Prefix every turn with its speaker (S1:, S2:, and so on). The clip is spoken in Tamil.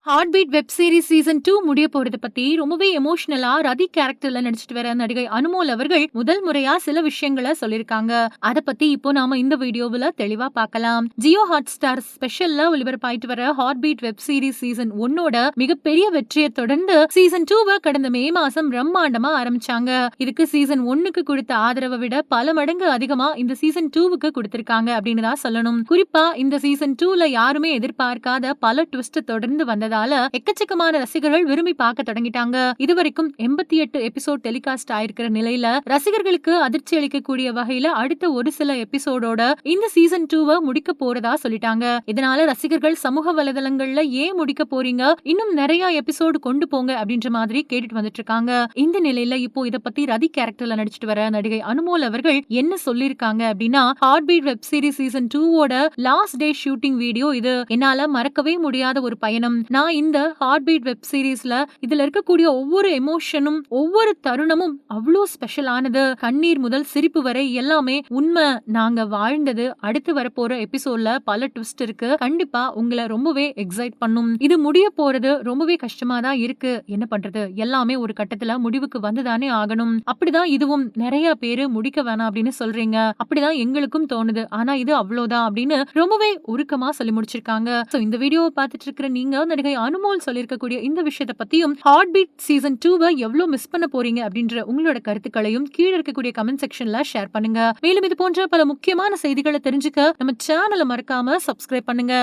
S1: Heart beat web series season 2 முடிய போறத பத்தி ரொம்பவே எமோஷனலா ரதி கேரக்டர்ல நடிச்சிட்டு வர நடிகை அனுமோல் அவர்கள் முதல் முறையா சில விஷயங்களை சொல்லிருக்காங்க. அத பத்தி இப்போ நாம இந்த வீடியோவுல தெளிவா பார்க்கலாம். ஜியோ ஹாட் ஸ்டார் ஸ்பெஷல்ல ஒளிபரப்பாயிட்டு வர heart beat web series season 1ஓட மிகப்பெரிய வெற்றியை தொடர்ந்து சீசன் 2 கடந்த மே மாசம் பிரம்மாண்டமா ஆரம்பிச்சாங்க. இதுக்கு சீசன் 1க்கு கொடுத்த ஆதரவை விட பல மடங்கு அதிகமா இந்த சீசன் 2க்கு கொடுத்திருக்காங்க அப்படின்னு தான் சொல்லணும். குறிப்பா இந்த சீசன் 2ல யாருமே எதிர்பார்க்காத பல ட்விஸ்ட் தொடர்ந்து வந்ததால எக்கச்சக்கமான ரசிகர்கள் விரும்பி பார்க்க தொடங்கிட்டாங்க. இதுவரைக்கும் 88 எபிசோட் டெலிகாஸ்ட் ஆயிருக்கிற நிலையில ரசிகர்களுக்கு அதிர்ச்சி அளிக்கக்கூடிய வகையில அடுத்த ஒரு சில எபிசோடோட இந்த சீசன் 2 முடிக்க போறதா சொல்லிட்டாங்க. இதனால ரசிகர்கள் சமூக வலைதளங்கள்ல ஏன் முடிக்க போறீங்க, இன்னும் நிறைய எபிசோடு கொண்டு போங்க அப்படின்ற மாதிரி கேட்டுட்டு வந்துட்டு இருக்காங்க. இந்த நிலையில இப்போ இத பத்தி ரதி கேரக்டர்ல நடிச்சிட்டு வர நடிகை அனுமோல் அவர்கள் என்ன சொல்லிருக்காங்க அப்படின்னா, heart beat web series season 2ஓட லாஸ்ட் டே ஷூட்டிங் வீடியோ இது. என்னால மறக்கவே முடியாத ஒரு பயணம். நான் இந்த ஹார்ட் பீட் வெப் சீரிஸ்ல இதுல இருக்கக்கூடிய ஒவ்வொரு எமோஷனும் ஒவ்வொரு தருணமும் அவ்வளோ ஸ்பெஷலானது. கண்ணீர் முதல் சிரிப்பு வரை எல்லாமே உண்மை. நாங்க வாழ்ந்தது. அடுத்து வரப்போற எபிசோட்ல பல ட்விஸ்ட் இருக்கு. கண்டிப்பா உங்களை ரொம்பவே எக்ஸைட் பண்ணும். இது முடிய போறது ரொம்பவே கஷ்டமா தான் இருக்கு. என்ன பண்றது, எல்லாமே ஒரு கட்டத்துல முடிவுக்கு வந்துதானே ஆகணும். அப்படிதான் இதுவும் நிறைய பேரு முடிக்க வேணாம் அப்படின்னு சொல்றீங்க. அப்படிதான் எங்களுக்கும் தோணுது. ஆனா இது அவ்வளவுதான் அப்படின்னு ரொம்பவே உருக்கமா சொல்லி முடிச்சிருக்காங்க. சோ இந்த வீடியோவை பார்த்துட்டு இருக்கிற நீங்க நடிகை அனுமோல் சொல்லிருக்கக்கூடிய இந்த விஷயத்தை பத்தியும் ஹார்ட் பீட் சீசன் 2 எவ்வளவு மிஸ் பண்ண போறீங்க அப்படின்ற உங்களோட கருத்துக்களையும் கீழே இருக்கக்கூடிய கமெண்ட் செக்ஷன்ல ஷேர் பண்ணுங்க. மேலும் இது போன்ற பல முக்கியமான செய்திகளை தெரிஞ்சுக்க நம்ம சேனலை மறக்காம சப்ஸ்கிரைப் பண்ணுங்க.